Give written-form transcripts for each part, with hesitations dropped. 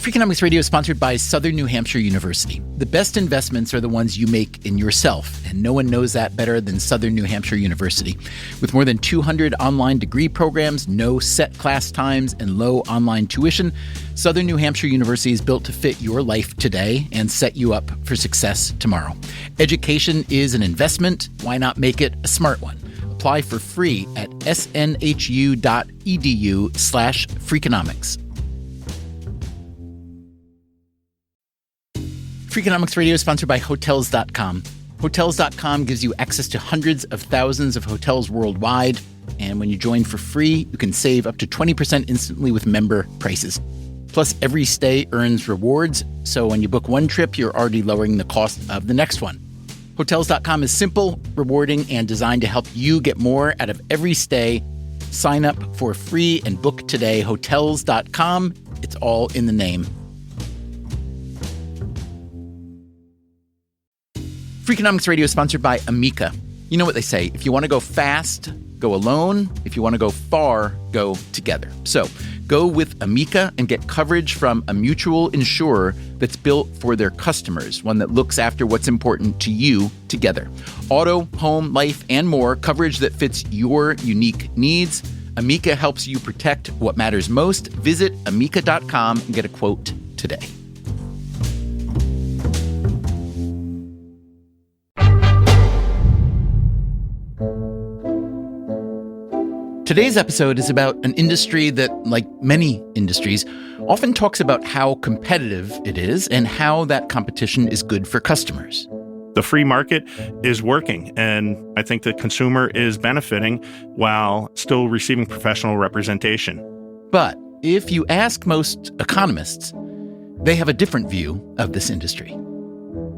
Freakonomics Radio is sponsored by Southern New Hampshire University. The best investments are the ones you make in yourself, and no one knows that better than Southern New Hampshire University. With more than 200 online degree programs, no set class times, and low online tuition, Southern New Hampshire University is built to fit your life today and set you up for success tomorrow. Education is an investment. Why not make it a smart one? Apply for free at snhu.edu/Freakonomics. Freakonomics Radio is sponsored by Hotels.com. Hotels.com gives you access to hundreds of thousands of hotels worldwide. And when you join for free, you can save up to 20% instantly with member prices. Plus, every stay earns rewards. So when you book one trip, you're already lowering the cost of the next one. Hotels.com is simple, rewarding, and designed to help you get more out of every stay. Sign up for free and book today. Hotels.com. It's all in the name. Freakonomics Radio is sponsored by Amica. You know what they say, if you want to go fast, go alone. If you want to go far, go together. So go with Amica and get coverage from a mutual insurer that's built for their customers, one that looks after what's important to you together. Auto, home, life, and more, coverage that fits your unique needs. Amica helps you protect what matters most. Visit amica.com and get a quote today. Today's episode is about an industry that, like many industries, often talks about how competitive it is and how that competition is good for customers. The free market is working, and I think the consumer is benefiting while still receiving professional representation. But if you ask most economists, they have a different view of this industry.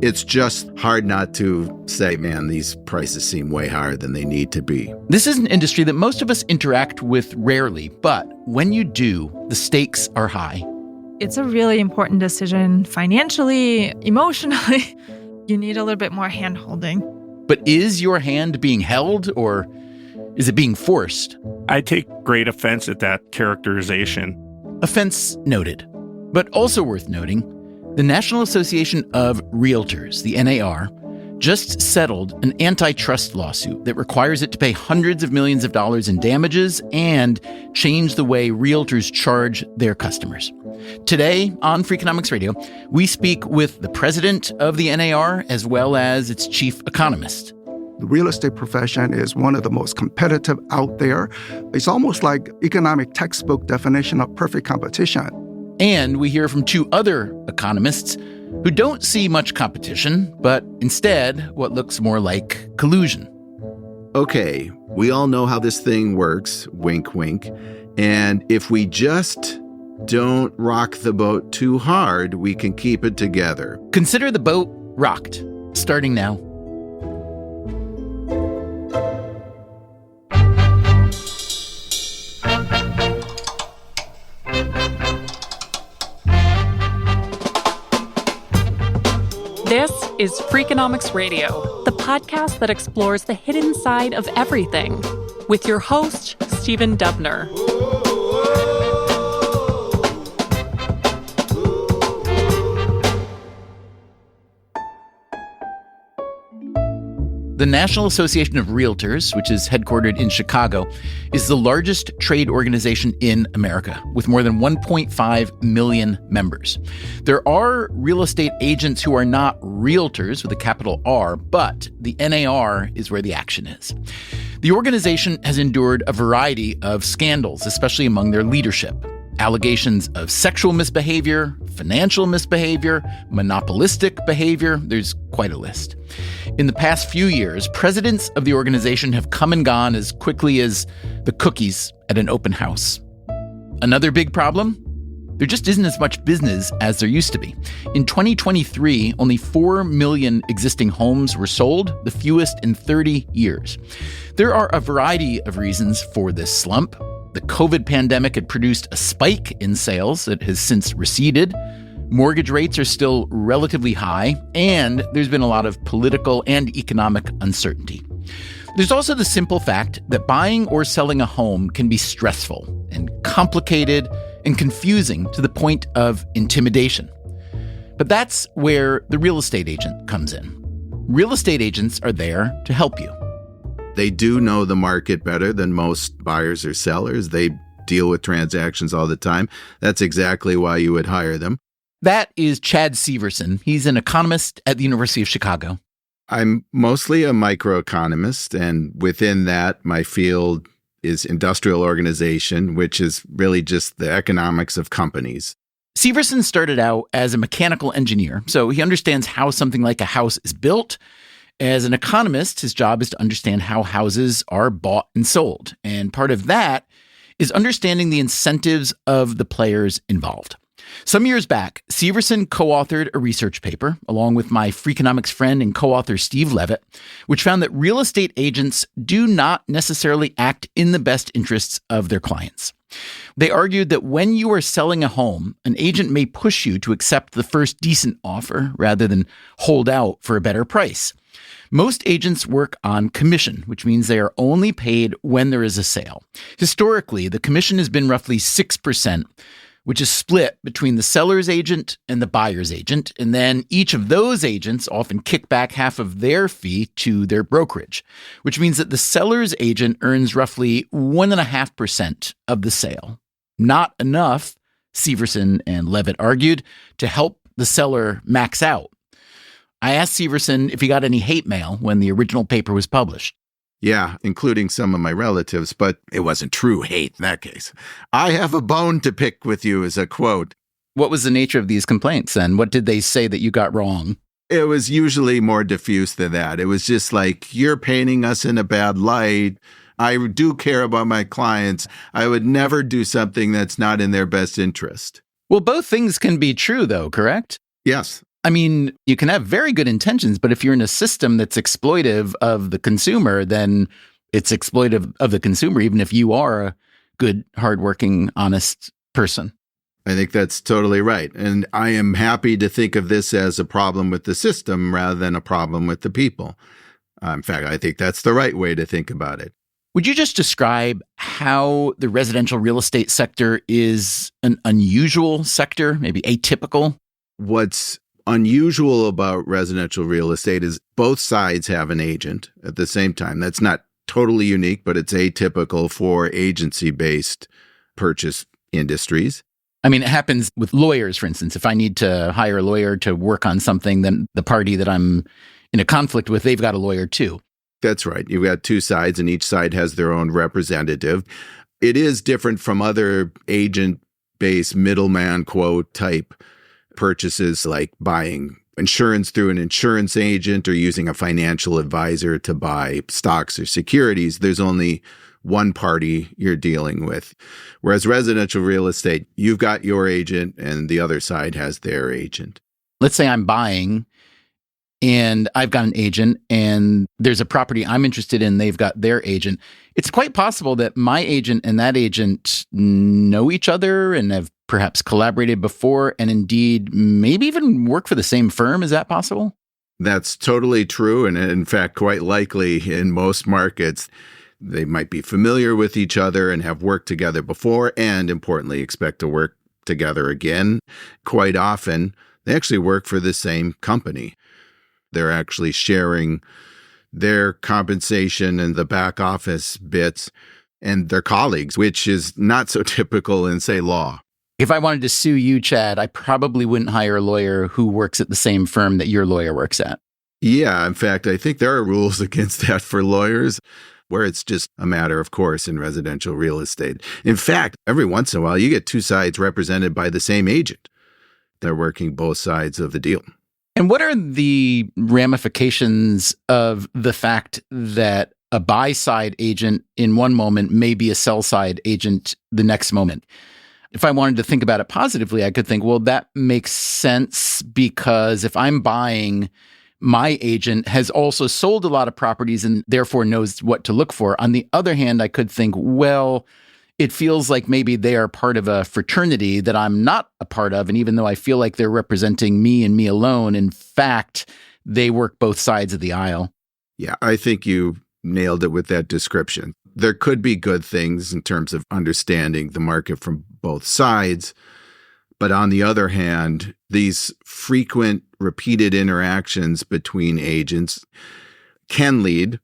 It's just hard not to say, man, these prices seem way higher than they need to be. This is an industry that most of us interact with rarely, but when you do, the stakes are high. It's a really important decision financially, emotionally. You need a little bit more hand-holding. But is your hand being held, or is it being forced? I take great offense at that characterization. Offense noted. But also worth noting, the National Association of Realtors, the NAR, just settled an antitrust lawsuit that requires it to pay hundreds of millions of dollars in damages and change the way realtors charge their customers. Today on Freakonomics Radio, we speak with the president of the NAR as well as its chief economist. The real estate profession is one of the most competitive out there. It's almost like economic textbook definition of perfect competition. And we hear from two other economists who don't see much competition, but instead what looks more like collusion. Okay, we all know how this thing works, wink, wink. And if we just don't rock the boat too hard, we can keep it together. Consider the boat rocked, starting now. This is Freakonomics Radio, the podcast that explores the hidden side of everything, with your host, Stephen Dubner. The National Association of Realtors, which is headquartered in Chicago, is the largest trade organization in America, with more than 1.5 million members. There are real estate agents who are not realtors with a capital R, but the NAR is where the action is. The organization has endured a variety of scandals, especially among their leadership. Allegations of sexual misbehavior, financial misbehavior, monopolistic behavior. There's quite a list. In the past few years, presidents of the organization have come and gone as quickly as the cookies at an open house. Another big problem? There just isn't as much business as there used to be. In 2023, only 4 million existing homes were sold, the fewest in 30 years. There are a variety of reasons for this slump. The COVID pandemic had produced a spike in sales that has since receded. Mortgage rates are still relatively high, and there's been a lot of political and economic uncertainty. There's also the simple fact that buying or selling a home can be stressful and complicated and confusing to the point of intimidation. But that's where the real estate agent comes in. Real estate agents are there to help you. They do know the market better than most buyers or sellers. They deal with transactions all the time. That's exactly why you would hire them. That is Chad Severson. He's an economist at the University of Chicago. I'm mostly a microeconomist, and within that, my field is industrial organization, which is really just the economics of companies. Severson started out as a mechanical engineer, so he understands how something like a house is built. As an economist, his job is to understand how houses are bought and sold, and part of that is understanding the incentives of the players involved. Some years back, Severson co-authored a research paper, along with my Freakonomics friend and co-author Steve Levitt, which found that real estate agents do not necessarily act in the best interests of their clients. They argued that when you are selling a home, an agent may push you to accept the first decent offer rather than hold out for a better price. Most agents work on commission, which means they are only paid when there is a sale. Historically, the commission has been roughly 6%, which is split between the seller's agent and the buyer's agent, and then each of those agents often kick back half of their fee to their brokerage, which means that the seller's agent earns roughly 1.5% of the sale. Not enough, Severson and Levitt argued, to help the seller max out. I asked Severson if he got any hate mail when the original paper was published. Yeah, including some of my relatives, but it wasn't true hate in that case. I have a bone to pick with you is a quote. What was the nature of these complaints, and what did they say that you got wrong? It was usually more diffuse than that. It was just like, you're painting us in a bad light. I do care about my clients. I would never do something that's not in their best interest. Well, both things can be true, though, correct? Yes. I mean, you can have very good intentions, but if you're in a system that's exploitive of the consumer, then it's exploitive of the consumer, even if you are a good, hardworking, honest person. I think that's totally right. And I am happy to think of this as a problem with the system rather than a problem with the people. In fact, I think that's the right way to think about it. Would you just describe how the residential real estate sector is an unusual sector, maybe atypical? What's unusual about residential real estate is both sides have an agent at the same time. That's not totally unique, but it's atypical for agency-based purchase industries. I mean, it happens with lawyers, for instance. If I need to hire a lawyer to work on something, then the party that I'm in a conflict with, they've got a lawyer too. That's right. You've got two sides, and each side has their own representative. It is different from other agent-based middleman quote type purchases, like buying insurance through an insurance agent or using a financial advisor to buy stocks or securities. There's only one party you're dealing with. Whereas residential real estate, you've got your agent and the other side has their agent. Let's say I'm buying and I've got an agent and there's a property I'm interested in, they've got their agent. It's quite possible that my agent and that agent know each other and have perhaps collaborated before and indeed maybe even work for the same firm. Is that possible? That's totally true. And in fact, quite likely in most markets, they might be familiar with each other and have worked together before and, importantly, expect to work together again. Quite often, they actually work for the same company. They're actually sharing their compensation and the back office bits and their colleagues, which is not so typical in, say, law. If I wanted to sue you, Chad, I probably wouldn't hire a lawyer who works at the same firm that your lawyer works at. Yeah, in fact, I think there are rules against that for lawyers, where it's just a matter of course in residential real estate. In fact, every once in a while, you get two sides represented by the same agent. They're working both sides of the deal. And what are the ramifications of the fact that a buy-side agent in one moment may be a sell-side agent the next moment? If I wanted to think about it positively, I could think, well, that makes sense because if I'm buying, my agent has also sold a lot of properties and therefore knows what to look for. On the other hand, I could think, well, it feels like maybe they are part of a fraternity that I'm not a part of. And even though I feel like they're representing me and me alone, in fact, they work both sides of the aisle. Yeah, I think you nailed it with that description. there could be good things in terms of understanding the market from both sides. But on the other hand, these frequent, repeated interactions between agents can lead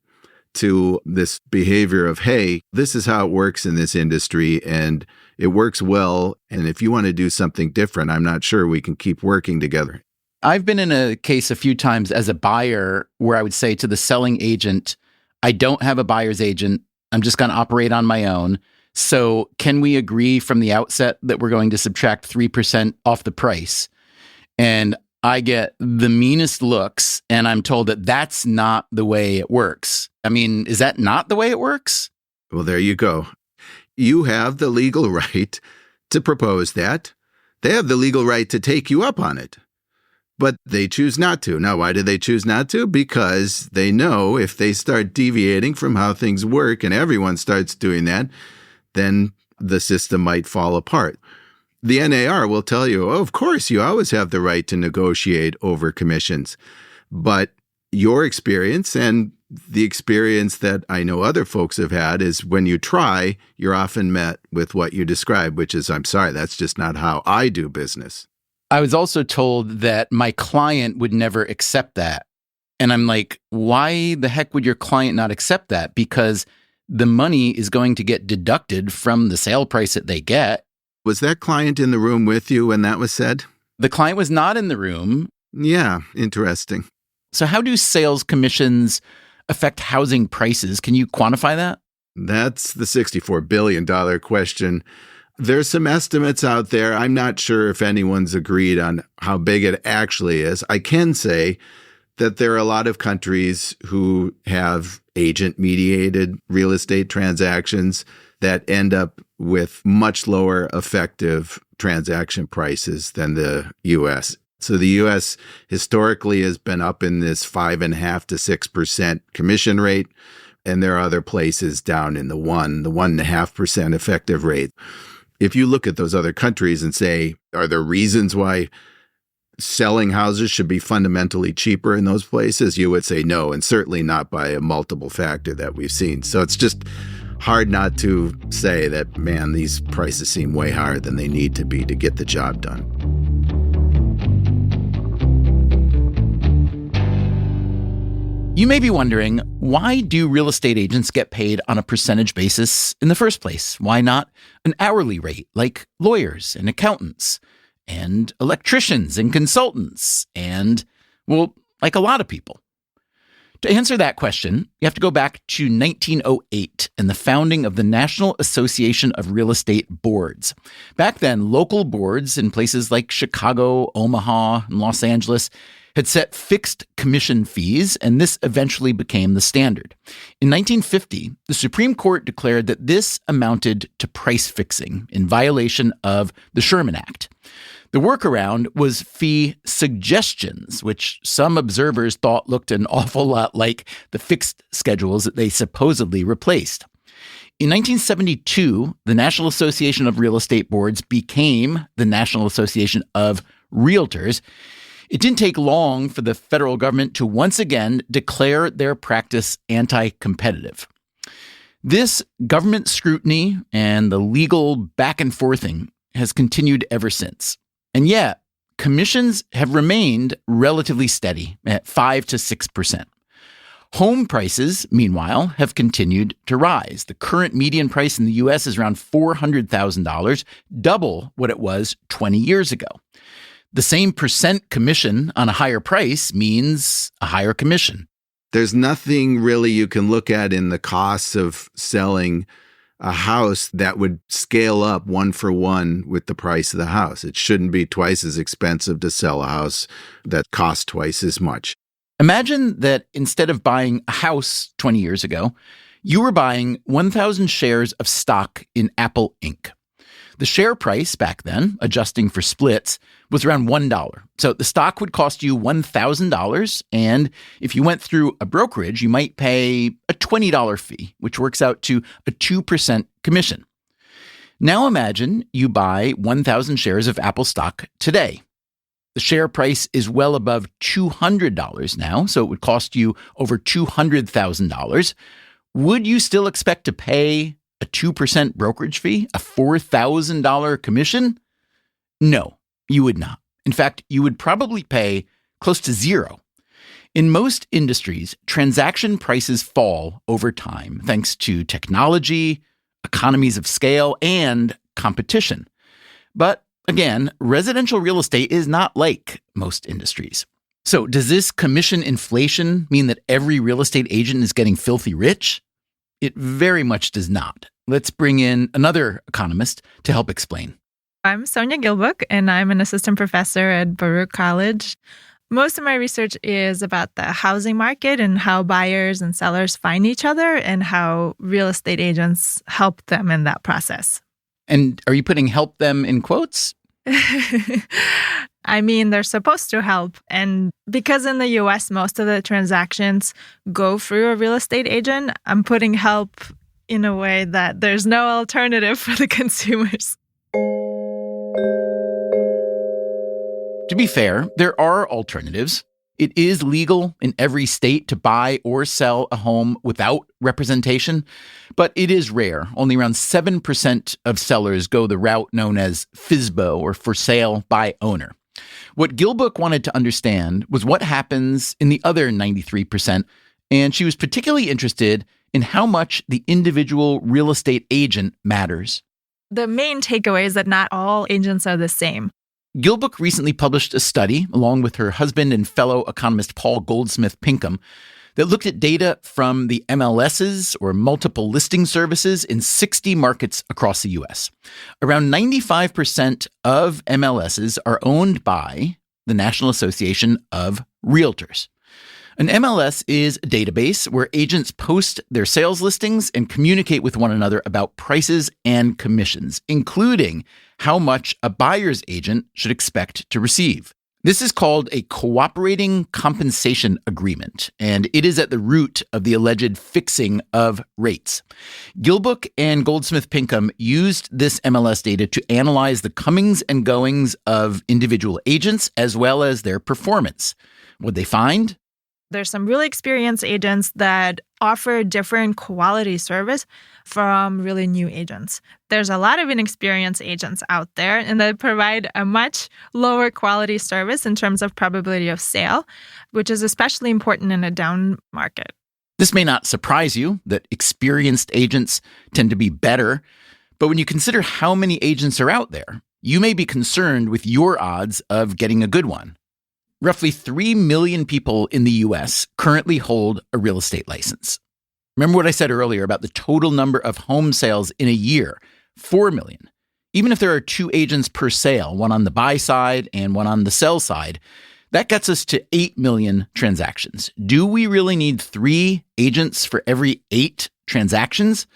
to this behavior of, hey, this is how it works in this industry, and it works well. And if you want to do something different, I'm not sure we can keep working together. I've been in a case a few times as a buyer where I would say to the selling agent, I don't have a buyer's agent. I'm just going to operate on my own. So can we agree from the outset that we're going to subtract 3% off the price? And I get the meanest looks, and I'm told that that's not the way it works. I mean, is that not the way it works? Well, there you go. You have the legal right to propose that. They have the legal right to take you up on it. But they choose not to. Now, why do they choose not to? Because they know if they start deviating from how things work and everyone starts doing that, then the system might fall apart. The NAR will tell you, oh, of course, you always have the right to negotiate over commissions. But your experience and the experience that I know other folks have had is when you try, you're often met with what you describe, which is, I'm sorry, that's just not how I do business. I was also told that my client would never accept that. And I'm like, why the heck would your client not accept that? Because the money is going to get deducted from the sale price that they get. Was that client in the room with you when that was said? The client was not in the room. Yeah, interesting. So how do sales commissions affect housing prices? Can you quantify that? That's the $64 billion question. There's some estimates out there. I'm not sure if anyone's agreed on how big it actually is. I can say that there are a lot of countries who have agent-mediated real estate transactions that end up with much lower effective transaction prices than the U.S. So the U.S. historically has been up in this 5.5% to 6% commission rate, and there are other places down in the 1.5% effective rate. If you look at those other countries and say, are there reasons why selling houses should be fundamentally cheaper in those places? You would say no, and certainly not by a multiple factor that we've seen. So it's just hard not to say that, man, these prices seem way higher than they need to be to get the job done. You may be wondering, why do real estate agents get paid on a percentage basis in the first place? Why not an hourly rate like lawyers and accountants and electricians and consultants and, well, like a lot of people? To answer that question, you have to go back to 1908 and the founding of the National Association of Real Estate Boards. Back then, local boards in places like Chicago, Omaha, and Los Angeles had set fixed commission fees, and this eventually became the standard. In 1950, the Supreme Court declared that this amounted to price fixing in violation of the Sherman Act. The workaround was fee suggestions, which some observers thought looked an awful lot like the fixed schedules that they supposedly replaced. In 1972, the National Association of Real Estate Boards became the National Association of Realtors. It didn't take long for the federal government to once again declare their practice anti-competitive. This government scrutiny and the legal back and forthing has continued ever since. And yet, commissions have remained relatively steady at 5 to 6%. Home prices, meanwhile, have continued to rise. The current median price in the U.S. is around $400,000, double what it was 20 years ago. The same percent commission on a higher price means a higher commission. There's nothing really you can look at in the costs of selling a house that would scale up 1-for-1 with the price of the house. It shouldn't be twice as expensive to sell a house that costs twice as much. Imagine that instead of buying a house 20 years ago, you were buying 1,000 shares of stock in Apple Inc. The share price back then, adjusting for splits, was around $1. So the stock would cost you $1,000, and if you went through a brokerage, you might pay a $20 fee, which works out to a 2% commission. Now imagine you buy 1,000 shares of Apple stock today. The share price is well above $200 now, so it would cost you over $200,000. Would you still expect to pay a 2% brokerage fee, a $4,000 commission? No, you would not. In fact, you would probably pay close to zero. In most industries, transaction prices fall over time thanks to technology, economies of scale, and competition. But again, residential real estate is not like most industries. So does this commission inflation mean that every real estate agent is getting filthy rich? It very much does not. Let's bring in another economist to help explain. I'm Sonia Gilbook, and I'm an assistant professor at Baruch College. Most of my research is about the housing market and how buyers and sellers find each other and how real estate agents help them in that process. And are you putting help them in quotes? I mean, they're supposed to help. And because in the US, most of the transactions go through a real estate agent, I'm putting help in a way that there's no alternative for the consumers. To be fair, there are alternatives. It is legal in every state to buy or sell a home without representation, but it is rare. Only around 7% of sellers go the route known as FSBO, or for sale by owner. What Gilbook wanted to understand was what happens in the other 93%, and she was particularly interested in how much the individual real estate agent matters. The main takeaway is that not all agents are the same. Gilbook recently published a study, along with her husband and fellow economist Paul Goldsmith-Pinkham, that looked at data from the MLSs, or multiple listing services, in 60 markets across the U.S. Around 95% of MLSs are owned by the National Association of Realtors. An MLS is a database where agents post their sales listings and communicate with one another about prices and commissions, including how much a buyer's agent should expect to receive. This is called a cooperating compensation agreement, and it is at the root of the alleged fixing of rates. Gilbook and Goldsmith-Pinkham used this MLS data to analyze the comings and goings of individual agents as well as their performance. What'd they find? There's some really experienced agents that offer different quality service from really new agents. There's a lot of inexperienced agents out there, and they provide a much lower quality service in terms of probability of sale, which is especially important in a down market. This may not surprise you that experienced agents tend to be better, but when you consider how many agents are out there, you may be concerned with your odds of getting a good one. Roughly 3 million people in the U.S. currently hold a real estate license. Remember what I said earlier about the total number of home sales in a year? 4 million. Even if there are 2 agents per sale, one on the buy side and one on the sell side, that gets us to 8 million transactions. Do we really need 3 agents for every 8 transactions?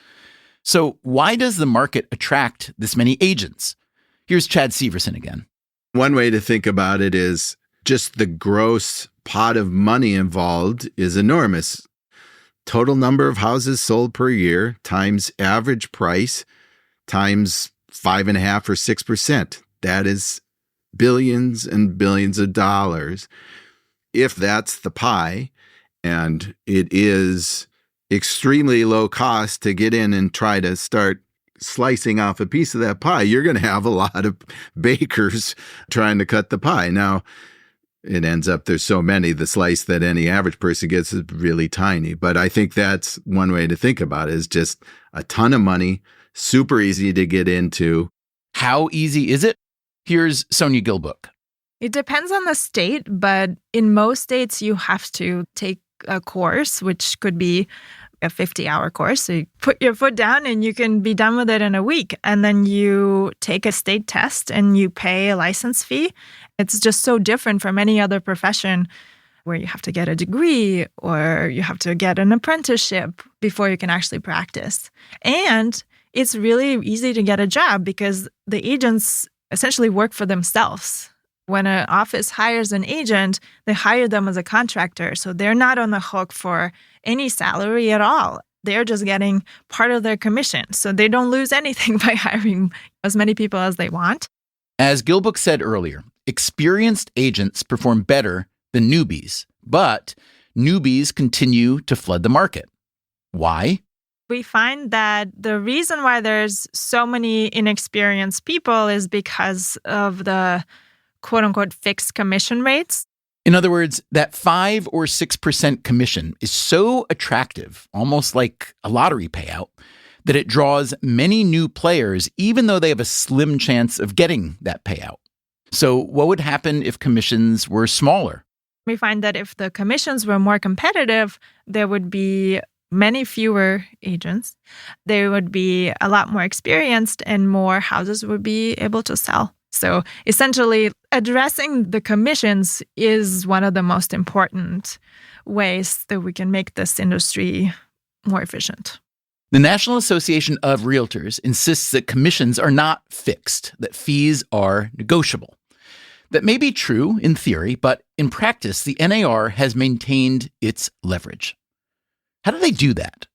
So why does the market attract this many agents? Here's Chad Severson again. One way to think about it is just the gross pot of money involved is enormous. Total number of houses sold per year times average price times 5.5 or 6%. That is billions and billions of dollars. If that's the pie, and it is extremely low cost to get in and try to start slicing off a piece of that pie, you're going to have a lot of bakers trying to cut the pie. Now, it ends up there's so many, the slice that any average person gets is really tiny. But I think that's one way to think about it, is just a ton of money, super easy to get into. How easy is it? Here's Sonia Gilbook. It depends on the state, but in most states, you have to take a course, which could be a 50-hour course. So you put your foot down and you can be done with it in a week. And then you take a state test and you pay a license fee. It's just so different from any other profession where you have to get a degree or you have to get an apprenticeship before you can actually practice. And it's really easy to get a job because the agents essentially work for themselves. When an office hires an agent, they hire them as a contractor. So they're not on the hook for any salary at all. They're just getting part of their commission. So they don't lose anything by hiring as many people as they want. As Gilbook said earlier, experienced agents perform better than newbies, but newbies continue to flood the market. Why? We find that the reason why there's so many inexperienced people is because of the quote-unquote fixed commission rates. In other words, that 5 or 6% commission is so attractive, almost like a lottery payout, that it draws many new players, even though they have a slim chance of getting that payout. So what would happen if commissions were smaller? We find that if the commissions were more competitive, there would be many fewer agents. They would be a lot more experienced and more houses would be able to sell. So essentially, addressing the commissions is one of the most important ways that we can make this industry more efficient. The National Association of Realtors insists that commissions are not fixed, that fees are negotiable. That may be true in theory, but in practice, the NAR has maintained its leverage. How do they do that?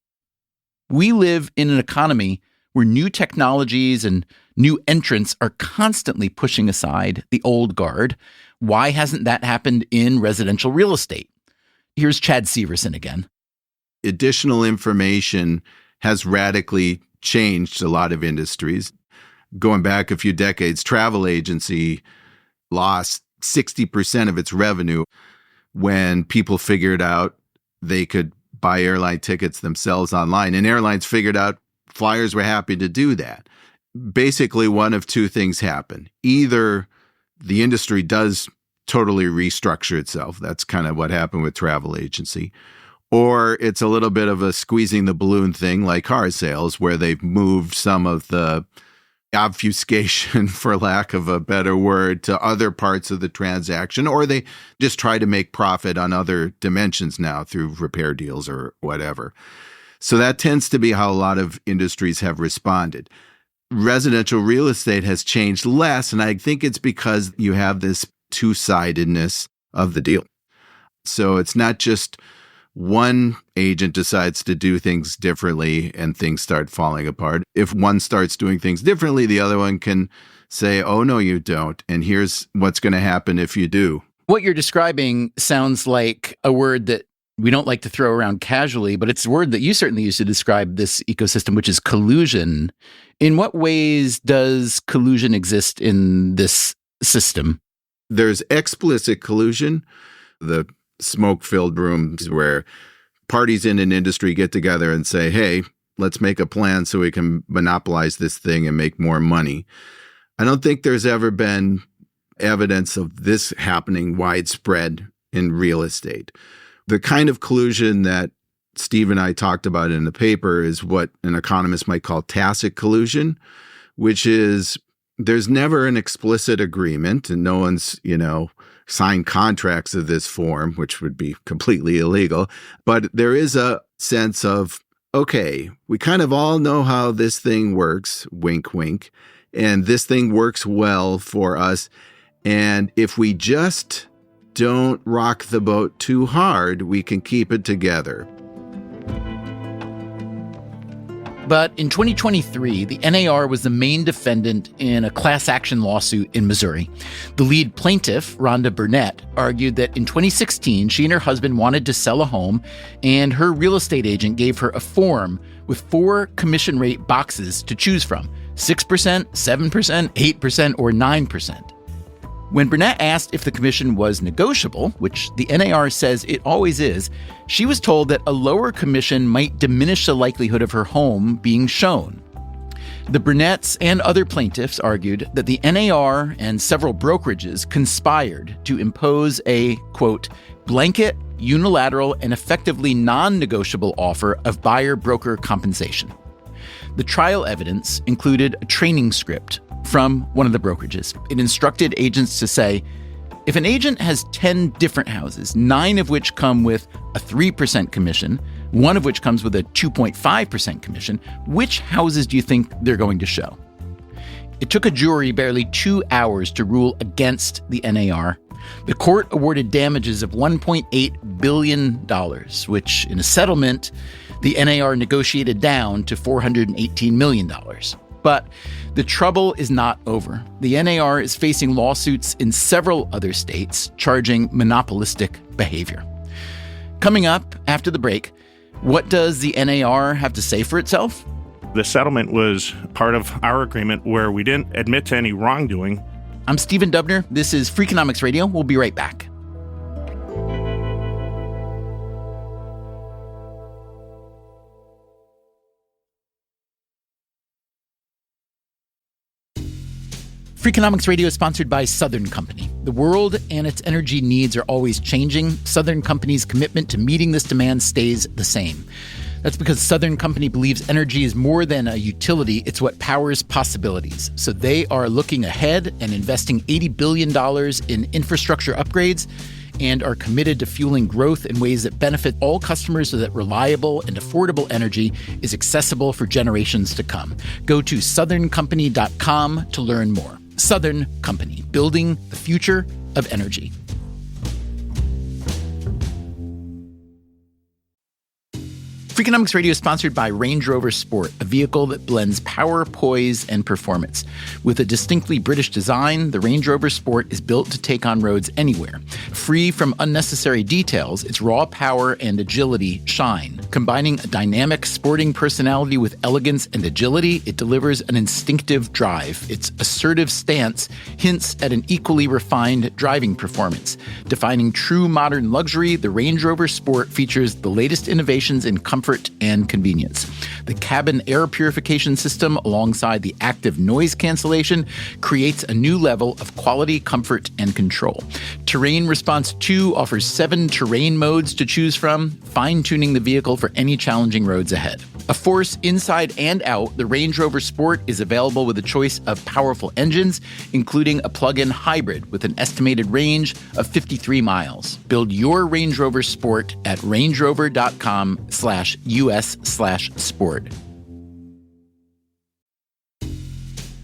We live in an economy where new technologies and new entrants are constantly pushing aside the old guard. Why hasn't that happened in residential real estate? Here's Chad Severson again. Additional information has radically changed a lot of industries. Going back a few decades, travel agency lost 60% of its revenue when people figured out they could buy airline tickets themselves online. And airlines figured out flyers were happy to do that. Basically, one of two things happen. Either the industry does totally restructure itself. That's kind of what happened with travel agency. Or it's a little bit of a squeezing the balloon thing like car sales, where they've moved some of the obfuscation, for lack of a better word, to other parts of the transaction, or they just try to make profit on other dimensions now through repair deals or whatever. So that tends to be how a lot of industries have responded. Residential real estate has changed less, and I think it's because you have this two-sidedness of the deal. So it's not just one agent decides to do things differently and things start falling apart. If one starts doing things differently, the other one can say, oh, no, you don't. And here's what's going to happen if you do. What you're describing sounds like a word that we don't like to throw around casually, but it's a word that you certainly use to describe this ecosystem, which is collusion. In what ways does collusion exist in this system? There's explicit collusion. The smoke-filled rooms where parties in an industry get together and say, hey, let's make a plan so we can monopolize this thing and make more money. I don't think there's ever been evidence of this happening widespread in real estate. The kind of collusion that Steve and I talked about in the paper is what an economist might call tacit collusion, which is there's never an explicit agreement and no one's, sign contracts of this form, which would be completely illegal. But there is a sense of, okay, we kind of all know how this thing works, wink, wink, and this thing works well for us. And if we just don't rock the boat too hard, we can keep it together. But in 2023, the NAR was the main defendant in a class action lawsuit in Missouri. The lead plaintiff, Rhonda Burnett, argued that in 2016, she and her husband wanted to sell a home, and her real estate agent gave her a form with 4 commission rate boxes to choose from: 6%, 7%, 8%, or 9%. When Burnett asked if the commission was negotiable, which the NAR says it always is, she was told that a lower commission might diminish the likelihood of her home being shown. The Burnetts and other plaintiffs argued that the NAR and several brokerages conspired to impose a, quote, blanket, unilateral, and effectively non-negotiable offer of buyer-broker compensation. The trial evidence included a training script from one of the brokerages. It instructed agents to say, if an agent has 10 different houses, 9 of which come with a 3% commission, 1 of which comes with a 2.5% commission, which houses do you think they're going to show? It took a jury barely 2 hours to rule against the NAR. The court awarded damages of $1.8 billion, which in a settlement, the NAR negotiated down to $418 million. But the trouble is not over. The NAR is facing lawsuits in several other states charging monopolistic behavior. Coming up after the break, What does the NAR have to say for itself? The settlement was part of our agreement where we didn't admit to any wrongdoing. I'm Stephen Dubner. This is Freakonomics Radio. We'll be right back. Freakonomics Radio is sponsored by Southern Company. The world and its energy needs are always changing. Southern Company's commitment to meeting this demand stays the same. That's because Southern Company believes energy is more than a utility, it's what powers possibilities. So they are looking ahead and investing $80 billion in infrastructure upgrades and are committed to fueling growth in ways that benefit all customers so that reliable and affordable energy is accessible for generations to come. Go to southerncompany.com to learn more. Southern Company, building the future of energy. Freakonomics Radio is sponsored by Range Rover Sport, a vehicle that blends power, poise, and performance. With a distinctly British design, the Range Rover Sport is built to take on roads anywhere. Free from unnecessary details, its raw power and agility shine. Combining a dynamic sporting personality with elegance and agility, it delivers an instinctive drive. Its assertive stance hints at an equally refined driving performance. Defining true modern luxury, the Range Rover Sport features the latest innovations in comfort and convenience. The cabin air purification system, alongside the active noise cancellation, creates a new level of quality, comfort, and control. Terrain Response 2 offers 7 terrain modes to choose from, fine-tuning the vehicle for any challenging roads ahead. A force inside and out, the Range Rover Sport is available with a choice of powerful engines, including a plug-in hybrid with an estimated range of 53 miles. Build your Range Rover Sport at rangerover.com/US/sport.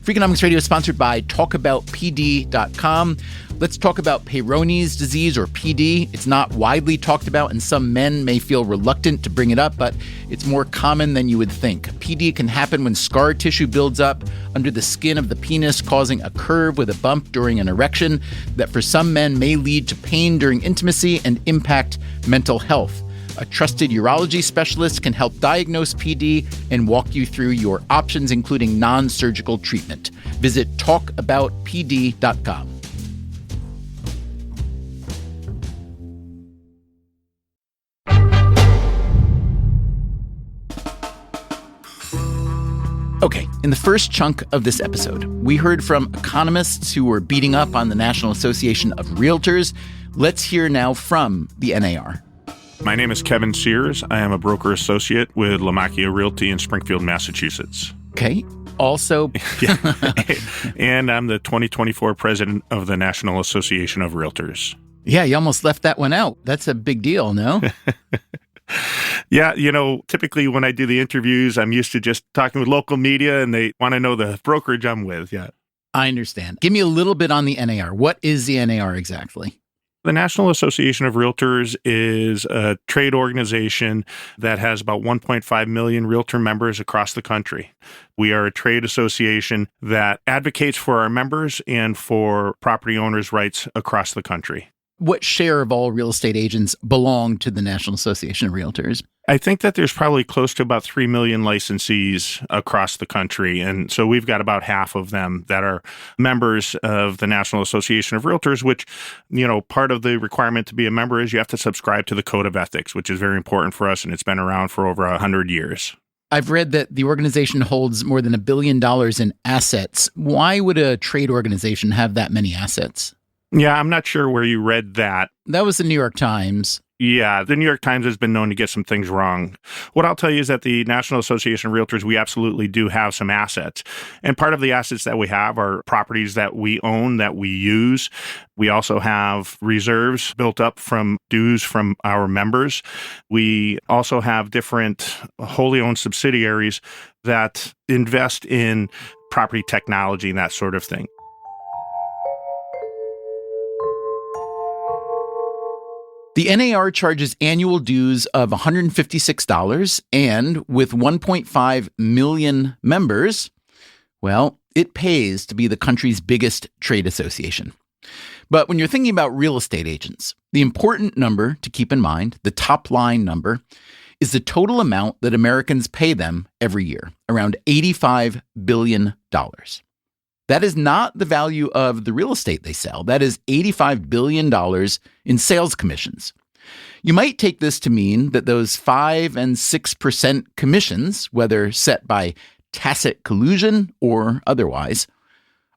Freakonomics Radio is sponsored by TalkAboutPD.com. Let's talk about Peyronie's disease, or PD. It's not widely talked about, and some men may feel reluctant to bring it up, but it's more common than you would think. PD can happen when scar tissue builds up under the skin of the penis, causing a curve with a bump during an erection that for some men may lead to pain during intimacy and impact mental health. A trusted urology specialist can help diagnose PD and walk you through your options, including non-surgical treatment. Visit talkaboutpd.com. Okay, in the first chunk of this episode, we heard from economists who were beating up on the National Association of Realtors. Let's hear now from the NAR. My name is Kevin Sears. I am a broker associate with Lamacchia Realty in Springfield, Massachusetts. Okay. Also, and I'm the 2024 president of the National Association of Realtors. Yeah, you almost left that one out. That's a big deal, no? Yeah, typically when I do the interviews, I'm used to just talking with local media and they want to know the brokerage I'm with. Yeah. I understand. Give me a little bit on the NAR. What is the NAR exactly? The National Association of Realtors is a trade organization that has about 1.5 million realtor members across the country. We are a trade association that advocates for our members and for property owners' rights across the country. What share of all real estate agents belong to the National Association of Realtors? I think that there's probably close to about 3 million licensees across the country. And so we've got about half of them that are members of the National Association of Realtors, which, part of the requirement to be a member is you have to subscribe to the Code of Ethics, which is very important for us. And it's been around for over 100 years. I've read that the organization holds more than $1 billion in assets. Why would a trade organization have that many assets? Yeah, I'm not sure where you read that. That was the New York Times. Yeah, the New York Times has been known to get some things wrong. What I'll tell you is that the National Association of Realtors, we absolutely do have some assets. And part of the assets that we have are properties that we own, that we use. We also have reserves built up from dues from our members. We also have different wholly owned subsidiaries that invest in property technology and that sort of thing. The NAR charges annual dues of $156, and with 1.5 million members, well, it pays to be the country's biggest trade association. But when you're thinking about real estate agents, the important number to keep in mind, the top line number, is the total amount that Americans pay them every year, around $85 billion. That is not the value of the real estate they sell. That is $85 billion in sales commissions. You might take this to mean that those 5 and 6% commissions, whether set by tacit collusion or otherwise,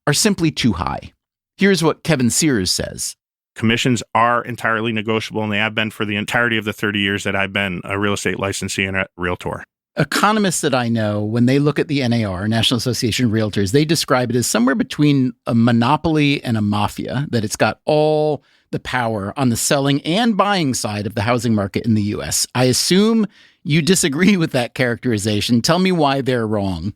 are simply too high. Here's what Kevin Sears says. Commissions are entirely negotiable, and they have been for the entirety of the 30 years that I've been a real estate licensee and a realtor. Economists that I know, when they look at the NAR, National Association of Realtors, they describe it as somewhere between a monopoly and a mafia, that it's got all the power on the selling and buying side of the housing market in the U.S. I assume you disagree with that characterization. Tell me why they're wrong.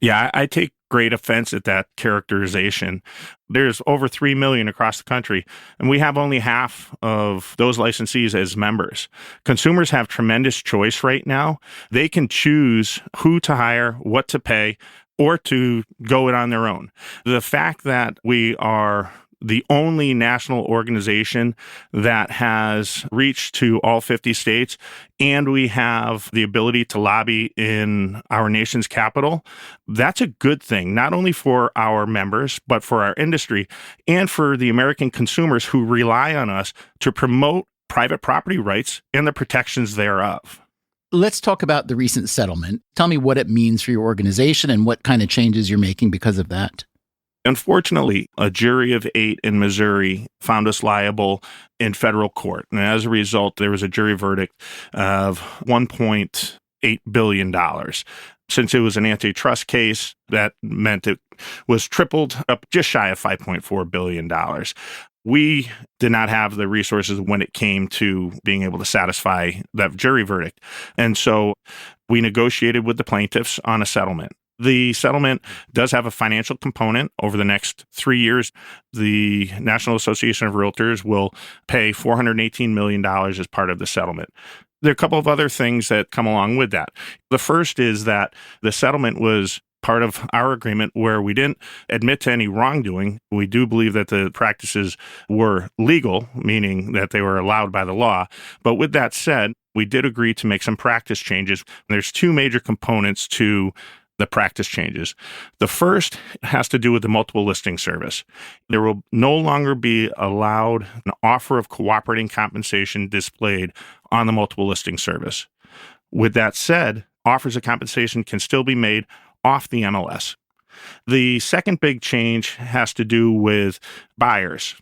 Yeah, I take great offense at that characterization. There's over 3 million across the country, and we have only half of those licensees as members. Consumers have tremendous choice right now. They can choose who to hire, what to pay, or to go it on their own. The fact that we are the only national organization that has reached to all 50 states, and we have the ability to lobby in our nation's capital, that's a good thing, not only for our members, but for our industry and for the American consumers who rely on us to promote private property rights and the protections thereof. Let's talk about the recent settlement. Tell me what it means for your organization and what kind of changes you're making because of that. Unfortunately, a jury of 8 in Missouri found us liable in federal court. And as a result, there was a jury verdict of $1.8 billion. Since it was an antitrust case, that meant it was tripled up just shy of $5.4 billion. We did not have the resources when it came to being able to satisfy that jury verdict. And so we negotiated with the plaintiffs on a settlement. The settlement does have a financial component. Over the next 3 years, the National Association of Realtors will pay $418 million as part of the settlement. There are a couple of other things that come along with that. The first is that the settlement was part of our agreement where we didn't admit to any wrongdoing. We do believe that the practices were legal, meaning that they were allowed by the law. But with that said, we did agree to make some practice changes. There's 2 major components to the practice changes. The first has to do with the multiple listing service. There will no longer be allowed an offer of cooperating compensation displayed on the multiple listing service. With that said, offers of compensation can still be made off the MLS. The second big change has to do with buyers.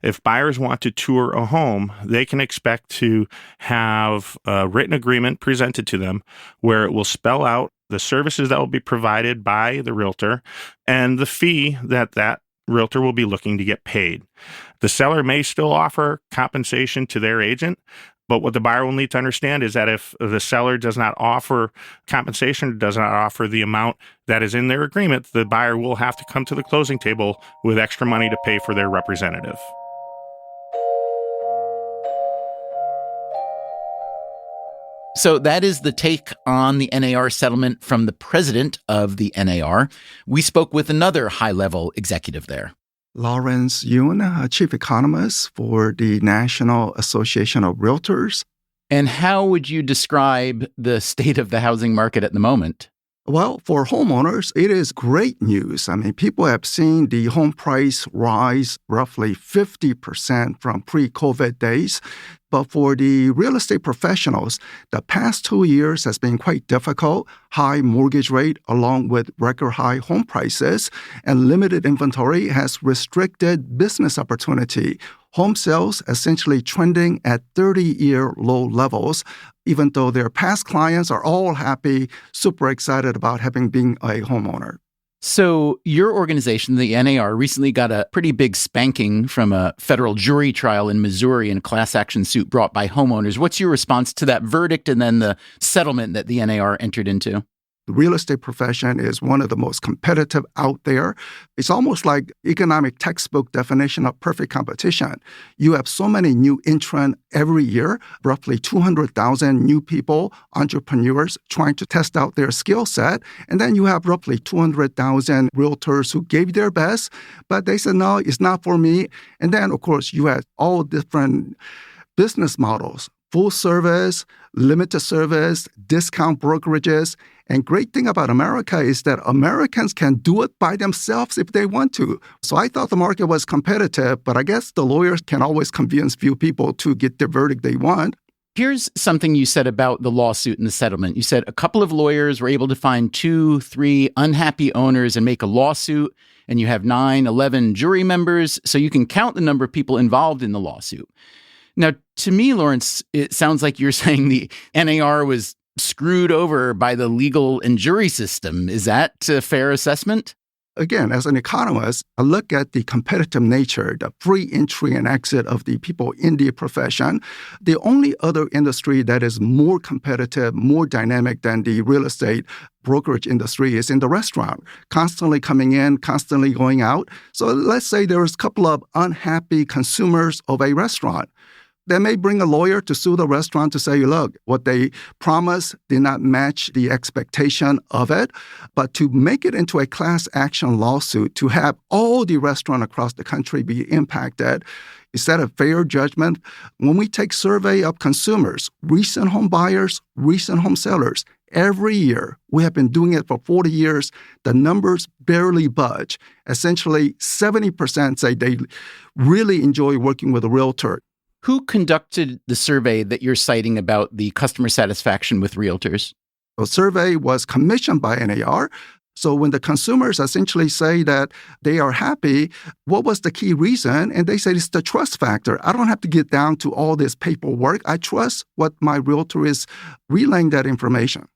If buyers want to tour a home, they can expect to have a written agreement presented to them where it will spell out the services that will be provided by the realtor and the fee that that realtor will be looking to get paid. The seller may still offer compensation to their agent, but what the buyer will need to understand is that if the seller does not offer compensation, does not offer the amount that is in their agreement, the buyer will have to come to the closing table with extra money to pay for their representative. So that is the take on the NAR settlement from the president of the NAR. We spoke with another high-level executive there. Lawrence Yun, chief economist for the National Association of Realtors. And how would you describe the state of the housing market at the moment? Well, for homeowners, it is great news. I mean, people have seen the home price rise roughly 50% from pre-COVID days. But for the real estate professionals, the past 2 years has been quite difficult. High mortgage rate along with record high home prices and limited inventory has restricted business opportunity. Home sales essentially trending at 30-year low levels, even though their past clients are all happy, super excited about having been a homeowner. So your organization, the NAR, recently got a pretty big spanking from a federal jury trial in Missouri in a class action suit brought by homeowners. What's your response to that verdict and then the settlement that the NAR entered into? The real estate profession is one of the most competitive out there. It's almost like economic textbook definition of perfect competition. You have so many new entrants every year, roughly 200,000 new people, entrepreneurs trying to test out their skill set. And then you have roughly 200,000 realtors who gave their best, but they said, no, it's not for me. And then, of course, you have all different business models. full service, limited service, discount brokerages. And great thing about America is that Americans can do it by themselves if they want to. So I thought the market was competitive, but I guess the lawyers can always convince few people to get the verdict they want. Here's something you said about the lawsuit and the settlement. You said a couple of lawyers were able to find 2, 3 unhappy owners and make a lawsuit, and you have 9, 11 jury members, so you can count the number of people involved in the lawsuit. Now, to me, Lawrence, it sounds like you're saying the NAR was screwed over by the legal and jury system. Is that a fair assessment? Again, as an economist, I look at the competitive nature, the free entry and exit of the people in the profession. The only other industry that is more competitive, more dynamic than the real estate brokerage industry is in the restaurant, constantly coming in, constantly going out. So let's say there's a couple of unhappy consumers of a restaurant. They may bring a lawyer to sue the restaurant to say, look, what they promised did not match the expectation of it. But to make it into a class action lawsuit, to have all the restaurants across the country be impacted, is that a fair judgment? When we take survey of consumers, recent home buyers, recent home sellers, every year, we have been doing it for 40 years, the numbers barely budge. Essentially, 70% say they really enjoy working with a realtor. Who conducted the survey that you're citing about the customer satisfaction with realtors? The survey was commissioned by NAR. So when the consumers essentially say that they are happy, what was the key reason? And they say it's the trust factor. I don't have to get down to all this paperwork. I trust what my realtor is relaying that information.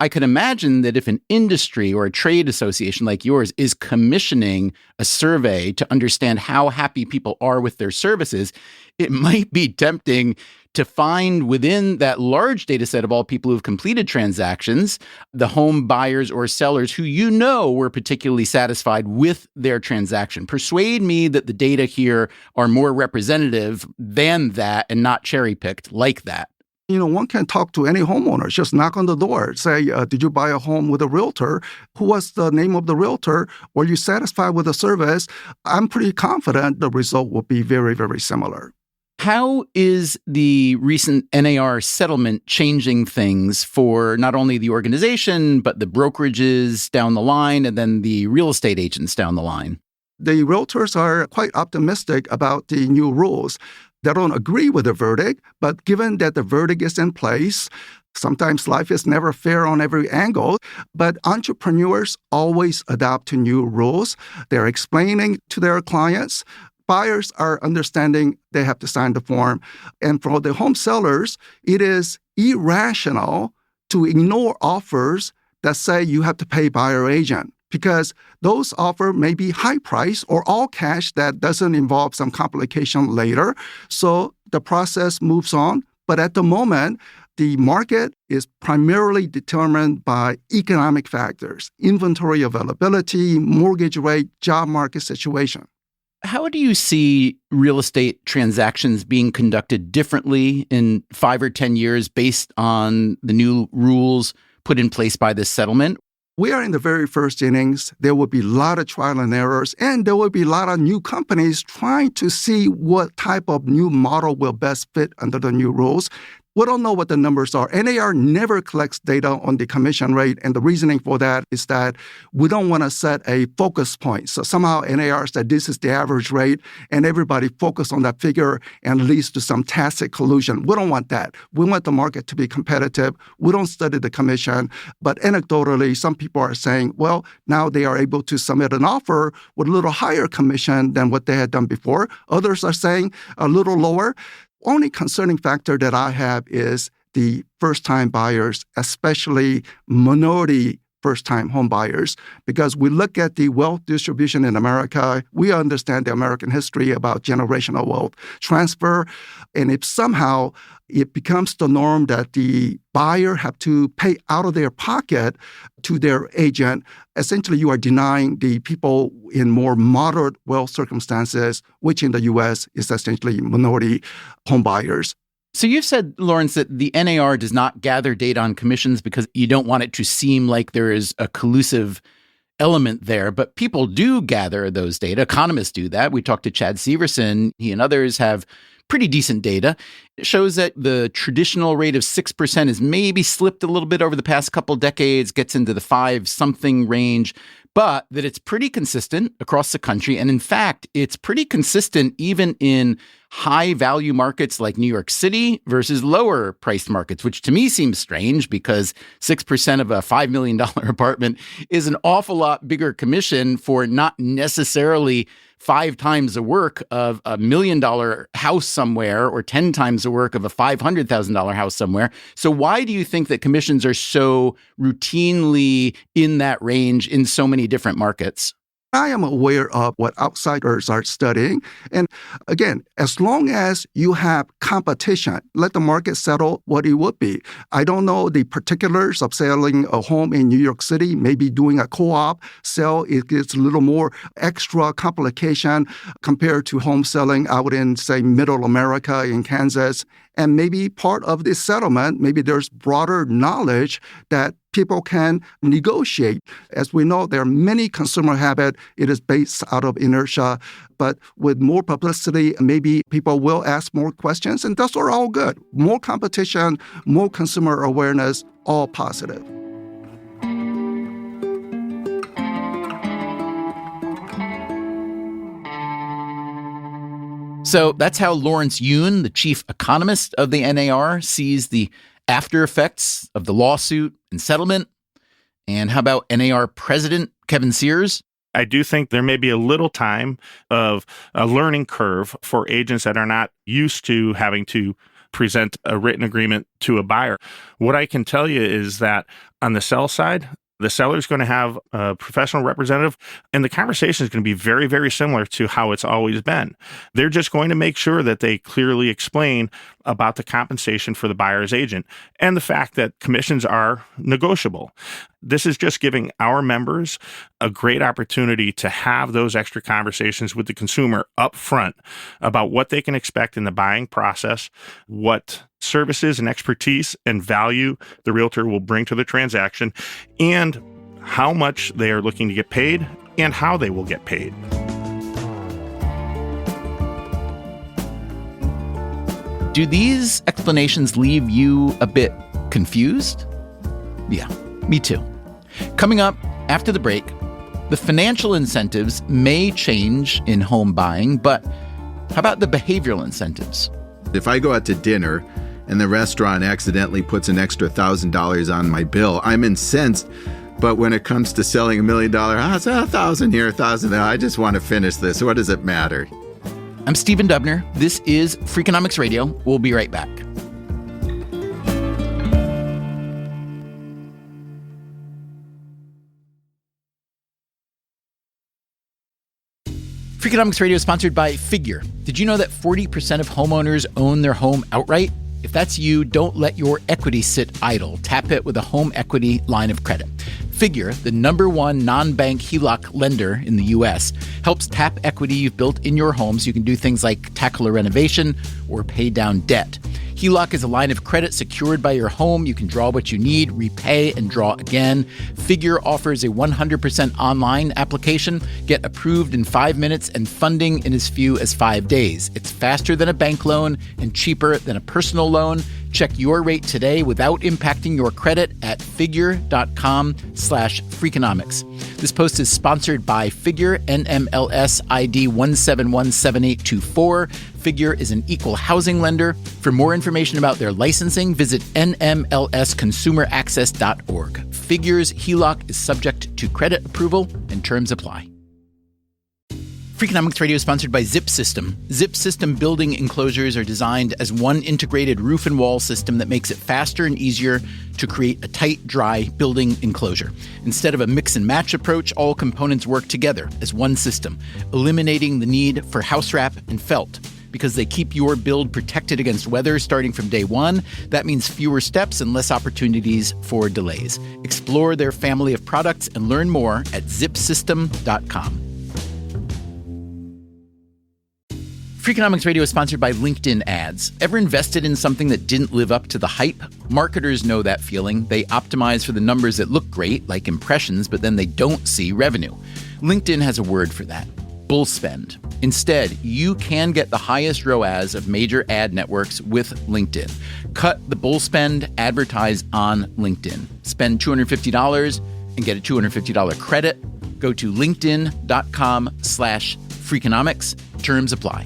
I could imagine that if an industry or a trade association like yours is commissioning a survey to understand how happy people are with their services, it might be tempting to find within that large data set of all people who've completed transactions, the home buyers or sellers who you know were particularly satisfied with their transaction. Persuade me that the data here are more representative than that and not cherry-picked like that. One can talk to any homeowner, just knock on the door, say, did you buy a home with a realtor? Who was the name of the realtor? Were you satisfied with the service? I'm pretty confident the result will be very, very similar. How is the recent NAR settlement changing things for not only the organization, but the brokerages down the line and then the real estate agents down the line? The realtors are quite optimistic about the new rules. They don't agree with the verdict, but given that the verdict is in place, sometimes life is never fair on every angle, but entrepreneurs always adapt to new rules. They're explaining to their clients. Buyers are understanding they have to sign the form. And for the home sellers, it is irrational to ignore offers that say you have to pay buyer agent, because those offers may be high price or all cash that doesn't involve some complication later. So the process moves on. But at the moment, the market is primarily determined by economic factors, inventory availability, mortgage rate, job market situation. How do you see real estate transactions being conducted differently in 5 or 10 years based on the new rules put in place by this settlement? We are in the very first innings. There will be a lot of trial and errors, and there will be a lot of new companies trying to see what type of new model will best fit under the new rules. We don't know what the numbers are. NAR never collects data on the commission rate, and the reasoning for that is that we don't want to set a focus point. So somehow NAR said this is the average rate, and everybody focus on that figure and leads to some tacit collusion. We don't want that. We want the market to be competitive. We don't study the commission, but anecdotally, some people are saying, well, now they are able to submit an offer with a little higher commission than what they had done before. Others are saying a little lower. Only concerning factor that I have is the first-time buyers, especially minority first-time home buyers, because we look at the wealth distribution in America, we understand the American history about generational wealth transfer, and if somehow it becomes the norm that the buyer have to pay out of their pocket to their agent, essentially you are denying the people in more moderate wealth circumstances, which in the U.S. is essentially minority home buyers. So you've said, Lawrence, that the NAR does not gather data on commissions because you don't want it to seem like there is a collusive element there, but people do gather those data. Economists do that. We talked to Chad Severson. He and others have pretty decent data. It shows that the traditional rate of 6% has maybe slipped a little bit over the past couple decades, gets into the 5-something range, but that it's pretty consistent across the country. And in fact, it's pretty consistent even in high value markets like New York City versus lower priced markets, which to me seems strange because 6% of a $5 million apartment is an awful lot bigger commission for not necessarily 5 times the work of $1 million house somewhere or 10 times the work of a $500,000 house somewhere. So why do you think that commissions are so routinely in that range in so many different markets? I am aware of what outsiders are studying. And again, as long as you have competition, let the market settle what it would be. I don't know the particulars of selling a home in New York City. Maybe doing a co-op sale, it gets a little more extra complication compared to home selling out in, say, middle America in Kansas. And maybe part of this settlement, maybe there's broader knowledge that people can negotiate. As we know, there are many consumer habits. It is based out of inertia. But with more publicity, maybe people will ask more questions, and those are all good. More competition, more consumer awareness, all positive. So that's how Lawrence Yun, the chief economist of the NAR, sees the after effects of the lawsuit and settlement. And how about NAR president Kevin Sears? I do think there may be a little time of a learning curve for agents that are not used to having to present a written agreement to a buyer. What I can tell you is that on the sell side, the seller is going to have a professional representative, and the conversation is going to be very, very similar to how it's always been. They're just going to make sure that they clearly explain about the compensation for the buyer's agent and the fact that commissions are negotiable. This is just giving our members a great opportunity to have those extra conversations with the consumer up front about what they can expect in the buying process, what services and expertise and value the realtor will bring to the transaction, and how much they are looking to get paid and how they will get paid. Do these explanations leave you a bit confused? Yeah, me too. Coming up after the break, the financial incentives may change in home buying, but how about the behavioral incentives? If I go out to dinner and the restaurant accidentally puts an extra $1,000 on my bill, I'm incensed. But when it comes to selling $1 million house, 1,000 here, 1,000 there, I just want to finish this. What does it matter? I'm Stephen Dubner. This is Freakonomics Radio. We'll be right back. Freakonomics Radio is sponsored by Figure. Did you know that 40% of homeowners own their home outright? If that's you, don't let your equity sit idle. Tap it with a home equity line of credit. Figure, the #1 non-bank HELOC lender in the U.S., helps tap equity you've built in your home so you can do things like tackle a renovation or pay down debt. HELOC is a line of credit secured by your home. You can draw what you need, repay, and draw again. Figure offers a 100% online application. Get approved in 5 minutes and funding in as few as 5 days. It's faster than a bank loan and cheaper than a personal loan. Check your rate today without impacting your credit at figure.com/Freakonomics. This post is sponsored by Figure, NMLS ID 1717824. Figure is an equal housing lender. For more information about their licensing, visit nmlsconsumeraccess.org. Figure's HELOC is subject to credit approval and terms apply. Freakonomics Radio is sponsored by Zip System. Zip System building enclosures are designed as one integrated roof and wall system that makes it faster and easier to create a tight, dry building enclosure. Instead of a mix and match approach, all components work together as one system, eliminating the need for house wrap and felt. Because they keep your build protected against weather starting from day one, that means fewer steps and less opportunities for delays. Explore their family of products and learn more at zipsystem.com. Freakonomics Radio is sponsored by LinkedIn Ads. Ever invested in something that didn't live up to the hype? Marketers know that feeling. They optimize for the numbers that look great, like impressions, but then they don't see revenue. LinkedIn has a word for that: bull spend. Instead, you can get the highest ROAS of major ad networks with LinkedIn. Cut the bull spend, advertise on LinkedIn. Spend $250 and get a $250 credit. Go to linkedin.com/Freakonomics. Terms apply.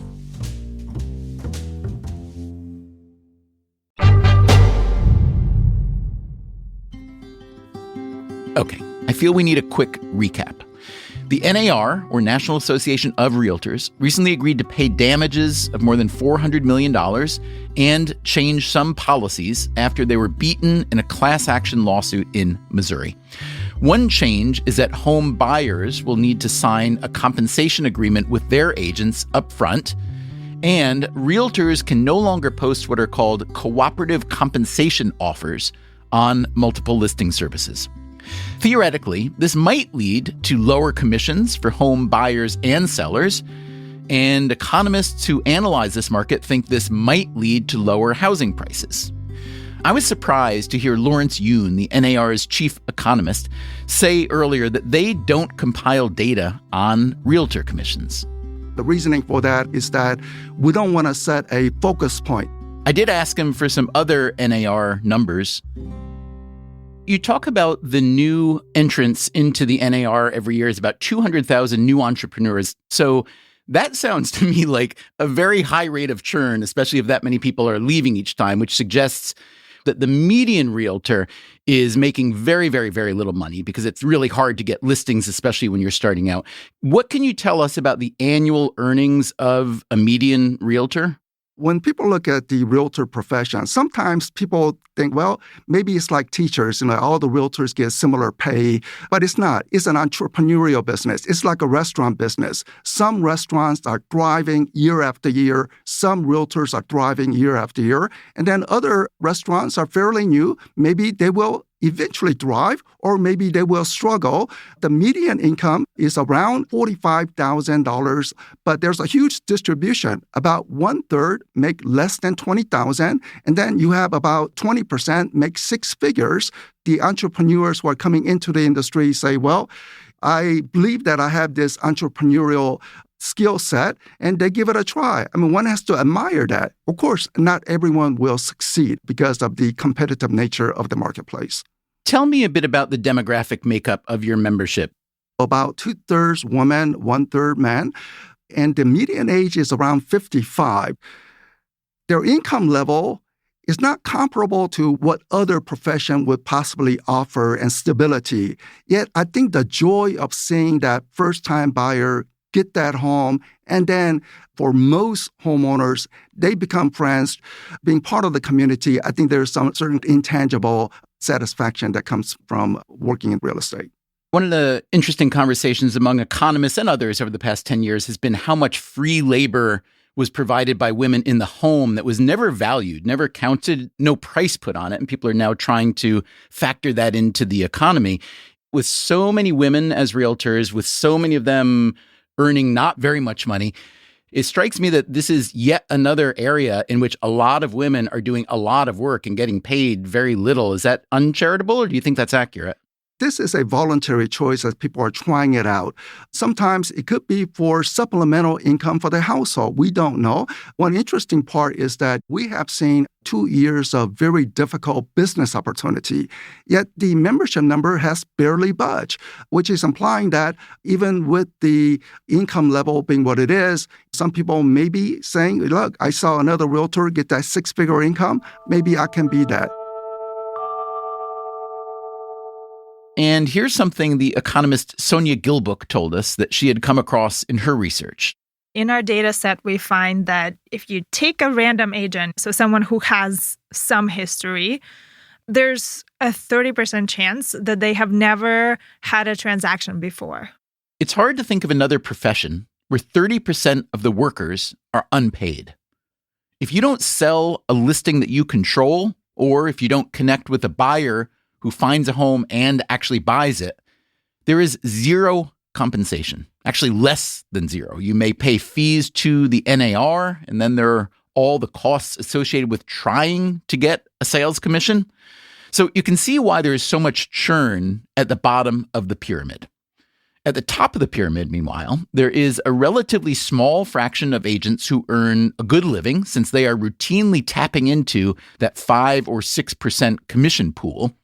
Okay, I feel we need a quick recap. The NAR, or National Association of Realtors, recently agreed to pay damages of more than $400 million and change some policies after they were beaten in a class action lawsuit in Missouri. One change is that home buyers will need to sign a compensation agreement with their agents up front, and realtors can no longer post what are called cooperative compensation offers on multiple listing services. Theoretically, this might lead to lower commissions for home buyers and sellers, and economists who analyze this market think this might lead to lower housing prices. I was surprised to hear Lawrence Yoon, the NAR's chief economist, say earlier that they don't compile data on realtor commissions. The reasoning for that is that we don't want to set a focus point. I did ask him for some other NAR numbers. You talk about the new entrants into the NAR every year is about 200,000 new entrepreneurs. So that sounds to me like a very high rate of churn, especially if that many people are leaving each time, which suggests that the median realtor is making very, very, very little money because it's really hard to get listings, especially when you're starting out. What can you tell us about the annual earnings of a median realtor? When people look at the realtor profession, sometimes people think, well, maybe it's like teachers, all the realtors get similar pay, but it's not. It's an entrepreneurial business. It's like a restaurant business. Some restaurants are thriving year after year. Some realtors are thriving year after year. And then other restaurants are fairly new. Maybe they will eventually thrive, or maybe they will struggle. The median income is around $45,000, but there's a huge distribution. About 1/3 make less than $20,000, and then you have about 20% make six figures. The entrepreneurs who are coming into the industry say, well, I believe that I have this entrepreneurial skill set, and they give it a try. One has to admire that. Of course, not everyone will succeed because of the competitive nature of the marketplace. Tell me a bit about the demographic makeup of your membership. About 2/3 women, 1/3 men, and the median age is around 55. Their income level is not comparable to what other profession would possibly offer and stability. Yet, I think the joy of seeing that first-time buyer get that home, and then for most homeowners, they become friends, being part of the community. I think there's some certain intangible satisfaction that comes from working in real estate. One of the interesting conversations among economists and others over the past 10 years has been how much free labor was provided by women in the home that was never valued, never counted, no price put on it. And people are now trying to factor that into the economy. With so many women as realtors, with so many of them earning not very much money, it strikes me that this is yet another area in which a lot of women are doing a lot of work and getting paid very little. Is that uncharitable, or do you think that's accurate? This is a voluntary choice as people are trying it out. Sometimes it could be for supplemental income for the household. We don't know. One interesting part is that we have seen 2 years of very difficult business opportunity, yet the membership number has barely budged, which is implying that even with the income level being what it is, some people may be saying, look, I saw another realtor get that six-figure income. Maybe I can be that. And here's something the economist Sonia Gilbook told us that she had come across in her research. In our data set, we find that if you take a random agent, so someone who has some history, there's a 30% chance that they have never had a transaction before. It's hard to think of another profession where 30% of the workers are unpaid. If you don't sell a listing that you control, or if you don't connect with a buyer who finds a home and actually buys it, there is zero compensation, actually less than zero. You may pay fees to the NAR, and then there are all the costs associated with trying to get a sales commission. So you can see why there is so much churn at the bottom of the pyramid. At the top of the pyramid, meanwhile, there is a relatively small fraction of agents who earn a good living since they are routinely tapping into that 5 or 6% commission pool.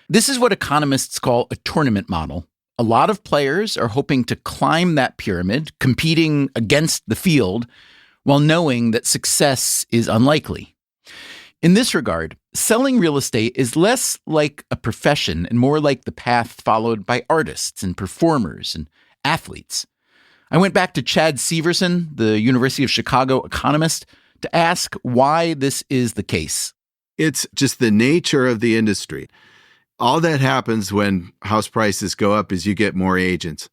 This is what economists call a tournament model. A lot of players are hoping to climb that pyramid, competing against the field, while knowing that success is unlikely. In this regard, selling real estate is less like a profession and more like the path followed by artists and performers and athletes. I went back to Chad Severson, the University of Chicago economist, to ask why this is the case. It's just the nature of the industry. All that happens when house prices go up is you get more agents.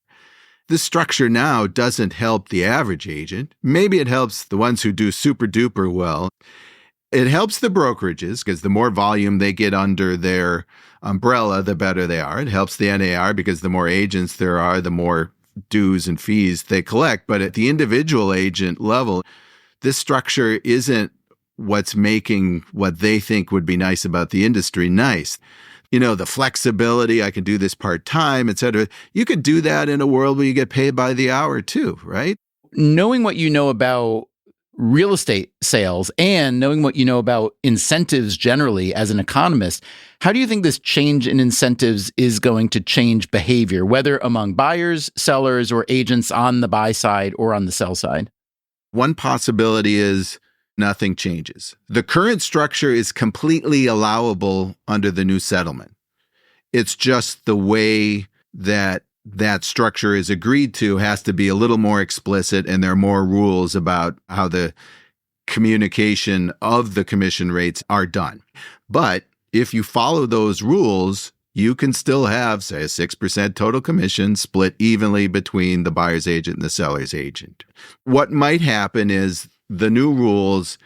This structure now doesn't help the average agent. Maybe it helps the ones who do super duper well. It helps the brokerages because the more volume they get under their umbrella, the better they are. It helps the NAR because the more agents there are, the more dues and fees they collect. But at the individual agent level, this structure isn't what's making what they think would be nice about the industry nice. You know, the flexibility, I can do this part-time, et cetera. You could do that in a world where you get paid by the hour too, right? Knowing what you know about real estate sales and knowing what you know about incentives generally as an economist, how do you think this change in incentives is going to change behavior, whether among buyers, sellers, or agents on the buy side or on the sell side? One possibility is nothing changes. The current structure is completely allowable under the new settlement. It's just the way that structure is agreed to has to be a little more explicit, and there are more rules about how the communication of the commission rates are done. But if you follow those rules, you can still have, say, a 6% total commission split evenly between the buyer's agent and the seller's agent. What might happen is the new rules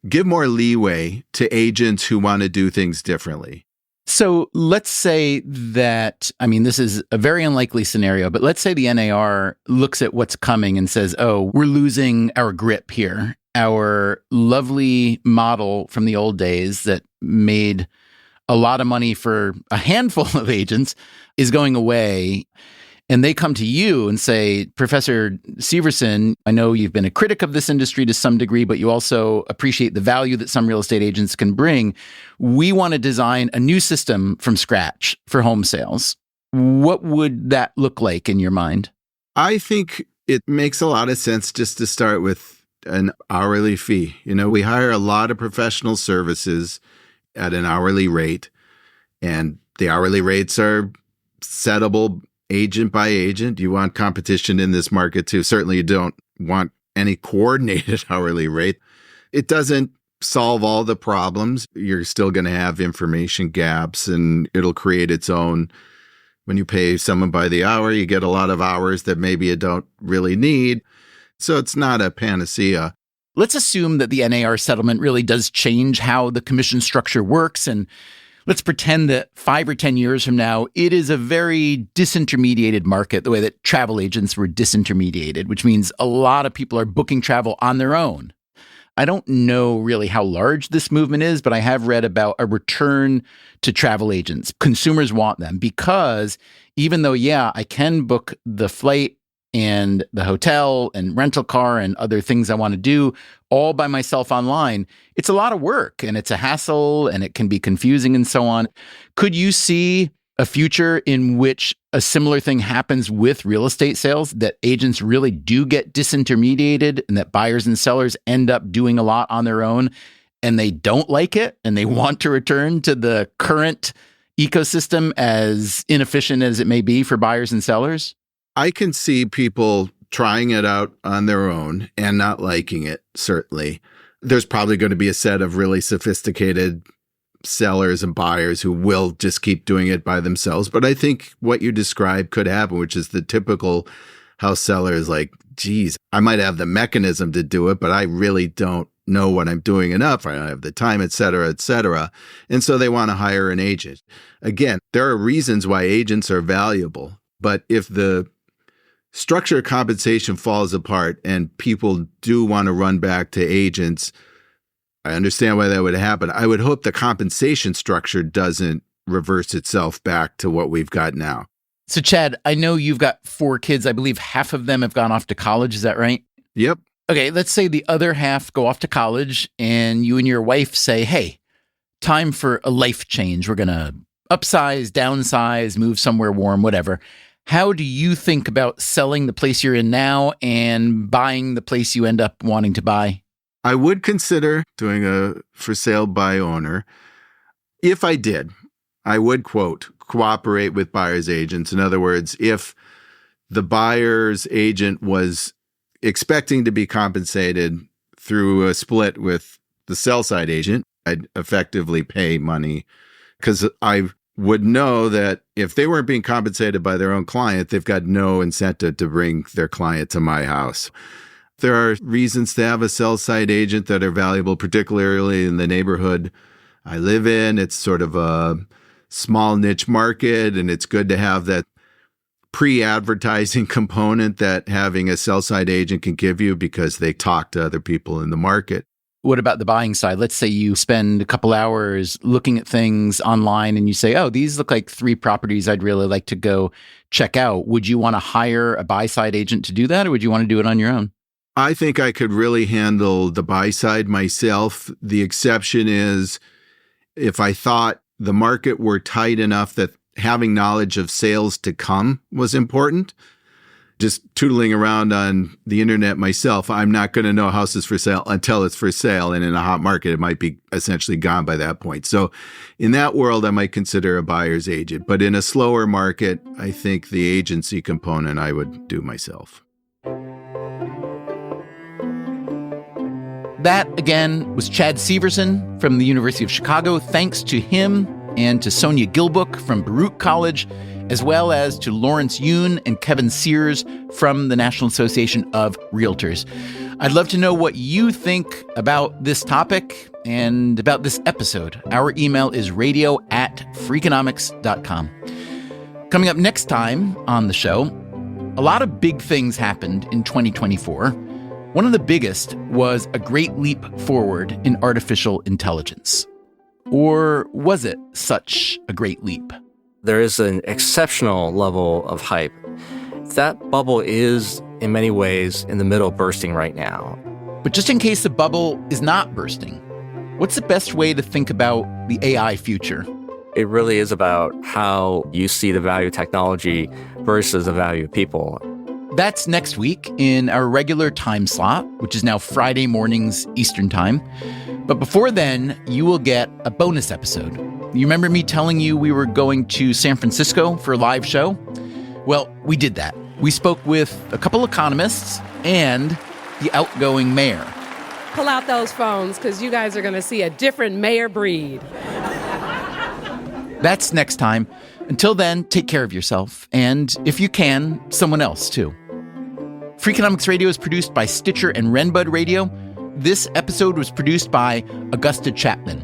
give more leeway to agents who want to do things differently. So let's say that, I mean, this is a very unlikely scenario, but let's say the NAR looks at what's coming and says, oh, we're losing our grip here. Our lovely model from the old days that made a lot of money for a handful of agents is going away. And they come to you and say, Professor Severson, I know you've been a critic of this industry to some degree, but you also appreciate the value that some real estate agents can bring. We want to design a new system from scratch for home sales. What would that look like in your mind? I think it makes a lot of sense just to start with an hourly fee. You know, we hire a lot of professional services at an hourly rate, and the hourly rates are settable agent by agent. You want competition in this market too. Certainly you don't want any coordinated hourly rate. It doesn't solve all the problems. You're still going to have information gaps, and it'll create its own. When you pay someone by the hour, you get a lot of hours that maybe you don't really need. So it's not a panacea. Let's assume that the NAR settlement really does change how the commission structure works, and let's pretend that 5 or 10 years from now, it is a very disintermediated market, the way that travel agents were disintermediated, which means a lot of people are booking travel on their own. I don't know really how large this movement is, but I have read about a return to travel agents. Consumers want them because even though, yeah, I can book the flight and the hotel and rental car and other things I want to do all by myself online, it's a lot of work and it's a hassle and it can be confusing and so on. Could you see a future in which a similar thing happens with real estate sales, that agents really do get disintermediated and that buyers and sellers end up doing a lot on their own and they don't like it and they want to return to the current ecosystem, as inefficient as it may be for buyers and sellers? I can see people trying it out on their own and not liking it, certainly. There's probably going to be a set of really sophisticated sellers and buyers who will just keep doing it by themselves. But I think what you described could happen, which is the typical house seller is like, geez, I might have the mechanism to do it, but I really don't know what I'm doing enough. I don't have the time, et cetera, et cetera. And so they want to hire an agent. Again, there are reasons why agents are valuable. But if the structure of compensation falls apart and people do want to run back to agents, I understand why that would happen. I would hope the compensation structure doesn't reverse itself back to what we've got now. So, Chad, I know you've got 4 kids. I believe half of them have gone off to college. Is that right? Yep. Okay, let's say the other half go off to college and you and your wife say, hey, time for a life change. We're going to upsize, downsize, move somewhere warm, whatever. How do you think about selling the place you're in now and buying the place you end up wanting to buy? I would consider doing a for sale by owner. If I did, I would, quote, cooperate with buyer's agents. In other words, if the buyer's agent was expecting to be compensated through a split with the sell side agent, I'd effectively pay money because I would know that if they weren't being compensated by their own client, they've got no incentive to bring their client to my house. There are reasons to have a sell side agent that are valuable, particularly in the neighborhood I live in. It's sort of a small niche market, and it's good to have that pre-advertising component that having a sell side agent can give you because they talk to other people in the market. What about the buying side? Let's say you spend a couple hours looking at things online and you say, oh, these look like 3 properties I'd really like to go check out. Would you want to hire a buy side agent to do that, or would you want to do it on your own? I think I could really handle the buy side myself. The exception is if I thought the market were tight enough that having knowledge of sales to come was important. Just tootling around on the internet myself, I'm not going to know houses for sale until it's for sale. And in a hot market, it might be essentially gone by that point. So in that world, I might consider a buyer's agent. But in a slower market, I think the agency component I would do myself. That, again, was Chad Severson from the University of Chicago. Thanks to him and to Sonia Gilbook from Baruch College, as well as to Lawrence Yoon and Kevin Sears from the National Association of Realtors. I'd love to know what you think about this topic and about this episode. Our email is radio@freakonomics.com. Coming up next time on the show, a lot of big things happened in 2024. One of the biggest was a great leap forward in artificial intelligence. Or was it such a great leap? There is an exceptional level of hype. That bubble is, in many ways, in the middle of bursting right now. But just in case the bubble is not bursting, what's the best way to think about the AI future? It really is about how you see the value of technology versus the value of people. That's next week in our regular time slot, which is now Friday mornings Eastern Time. But before then, you will get a bonus episode. You remember me telling you we were going to San Francisco for a live show? Well, we did that. We spoke with a couple economists and the outgoing mayor. Pull out those phones, because you guys are going to see a different mayor breed. That's next time. Until then, take care of yourself. And if you can, someone else too. Freakonomics Radio is produced by Stitcher and Renbud Radio. This episode was produced by Augusta Chapman.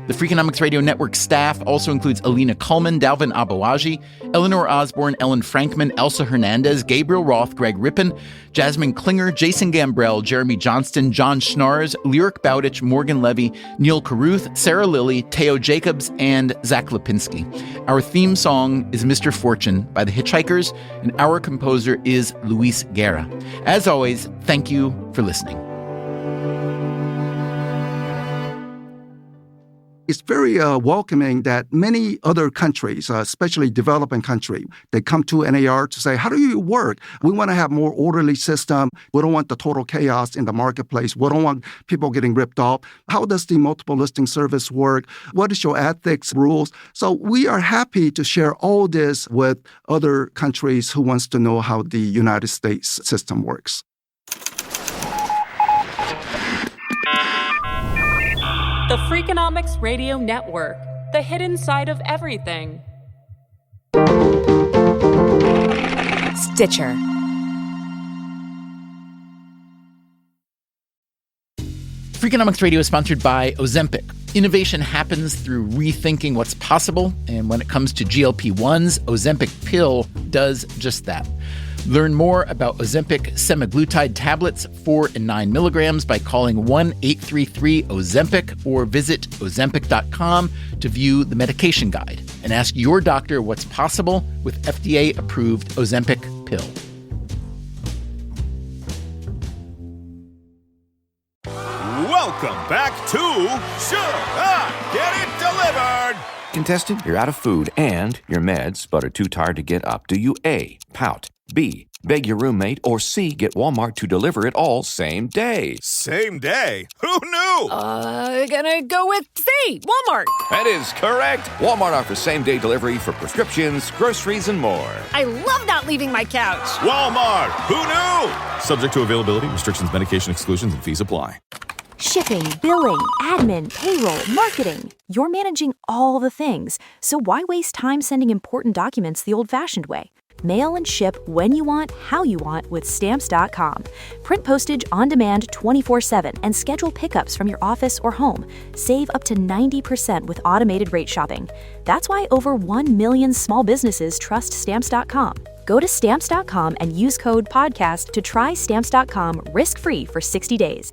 The Freakonomics Radio Network staff also includes Alina Kuhlman, Dalvin Abawaji, Eleanor Osborne, Ellen Frankman, Elsa Hernandez, Gabriel Roth, Greg Rippin, Jasmine Klinger, Jason Gambrell, Jeremy Johnston, John Schnars, Lyric Bowditch, Morgan Levy, Neil Carruth, Sarah Lilly, Teo Jacobs, and Zach Lipinski. Our theme song is Mr. Fortune by the Hitchhikers, and our composer is Luis Guerra. As always, thank you for listening. It's very welcoming that many other countries, especially developing countries, they come to NAR to say, how do you work? We want to have more orderly system. We don't want the total chaos in the marketplace. We don't want people getting ripped off. How does the multiple listing service work? What is your ethics rules? So we are happy to share all this with other countries who wants to know how the United States system works. The Freakonomics Radio Network, the hidden side of everything. Stitcher. Freakonomics Radio is sponsored by Ozempic. Innovation happens through rethinking what's possible, and when it comes to GLP-1s, Ozempic pill does just that. Learn more about Ozempic semaglutide tablets 4 and 9 milligrams by calling 1-833-OZEMPIC or visit Ozempic.com to view the medication guide and ask your doctor what's possible with FDA-approved Ozempic pill. Welcome back to Should I Get It Delivered? Contestant, you're out of food and your meds, but are too tired to get up. Do you A, pout, B, beg your roommate, or C, get Walmart to deliver it all same day? Same day? Who knew? Gonna go with C, Walmart. That is correct. Walmart offers same-day delivery for prescriptions, groceries, and more. I love not leaving my couch. Walmart. Who knew? Subject to availability, restrictions, medication exclusions, and fees apply. Shipping, billing, admin, payroll, marketing. You're managing all the things. So why waste time sending important documents the old-fashioned way? Mail and ship when you want, how you want with Stamps.com. Print postage on demand 24/7 and schedule pickups from your office or home. Save up to 90% with automated rate shopping. That's why over 1 million small businesses trust Stamps.com. Go to Stamps.com and use code PODCAST to try Stamps.com risk-free for 60 days.